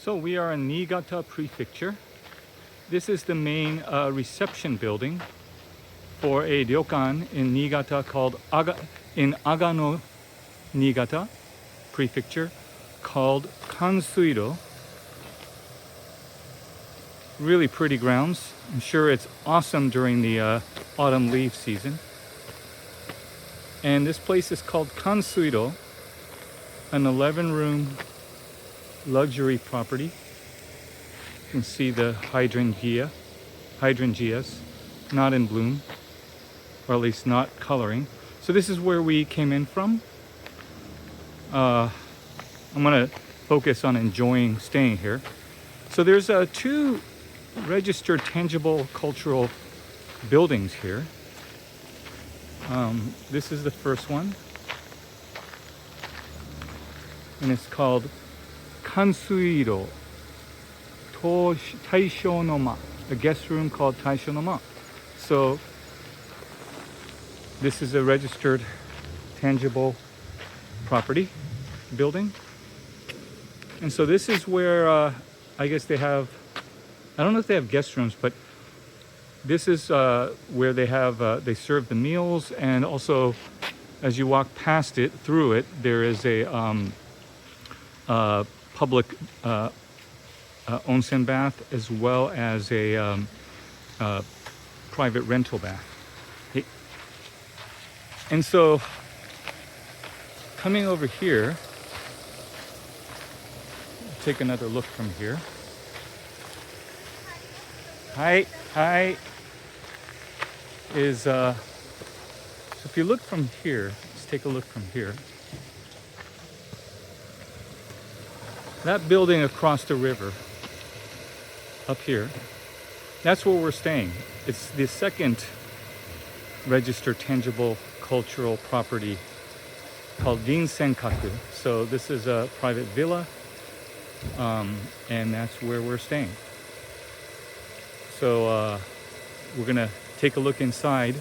So we are in Niigata Prefecture. This is the main reception building for a Ryokan in Niigata called Agano, Niigata Prefecture, called Kansuiro. Really pretty grounds. I'm sure it's awesome during the autumn leaf season. And this place is called Kansuiro, an 11-room luxury property. You can see the hydrangeas, not in bloom, or at least not coloring. So this is where we came in from. I'm gonna focus on enjoying staying here. So there's two registered tangible cultural buildings here. This is the first one, and it's called Kansuiro Taisho no Ma, a guest room called Taisho no Ma. So this is a registered tangible property building. And so this is where I guess they have, I don't know if they have guest rooms, but this is where they have, they serve the meals, and also as you walk past it, through it, there is a public onsen bath, as well as a private rental bath. And so coming over here, take another look from here. Hi. So if you look from here, let's take a look from here. That building across the river, up here, that's where we're staying. It's the second registered tangible cultural property called Rinsenkaku. So this is a private villa, and that's where we're staying. So we're gonna take a look inside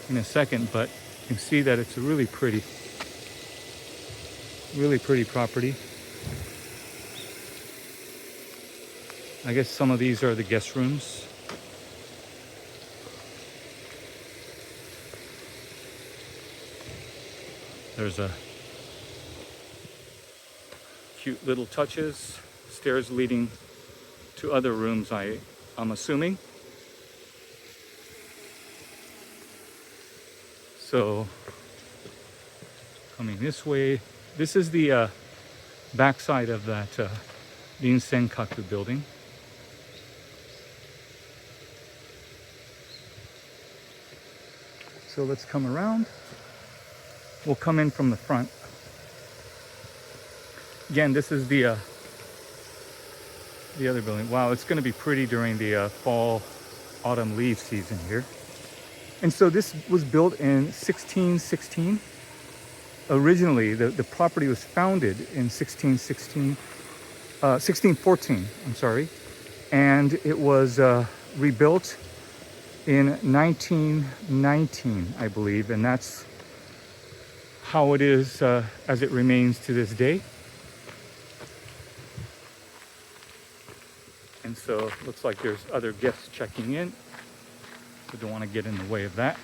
in a second, but you can see that it's a really pretty property. I guess some of these are the guest rooms. There's a cute little touches, stairs leading to other rooms, I'm assuming. So coming this way, this is the backside of that Rinsenkaku building. So let's come around. We'll come in from the front. Again, this is the other building. Wow, it's going to be pretty during the fall, autumn leaf season here. And so this was built in 1616. Originally, the property was founded in 1614, I'm sorry. And it was rebuilt in 1919, I believe. And that's how it is as it remains to this day. And so it looks like there's other guests checking in. So don't want to get in the way of that.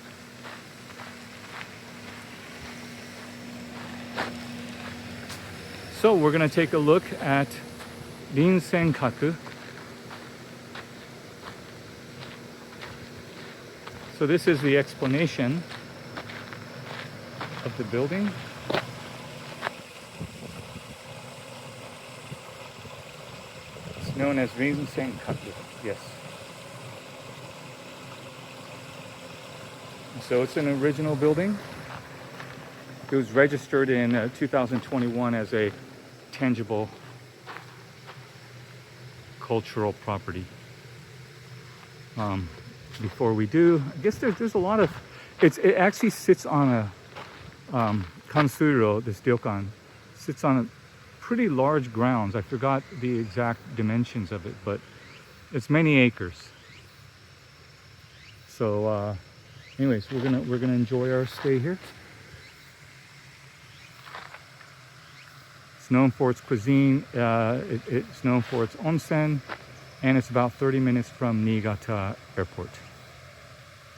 So we're going to take a look at Rinsenkaku. So this is the explanation of the building. It's known as Rinsenkaku, yes. So it's an original building. It was registered in 2021 as a tangible cultural property. Before we do, I guess there's a lot of, it actually sits on a, Kansuiro, this Ryokan, sits on a pretty large grounds. I forgot the exact dimensions of it, but it's many acres. So anyways, we're gonna enjoy our stay here. It's known for its cuisine. It's known for its onsen, and it's about 30 minutes from Niigata Airport.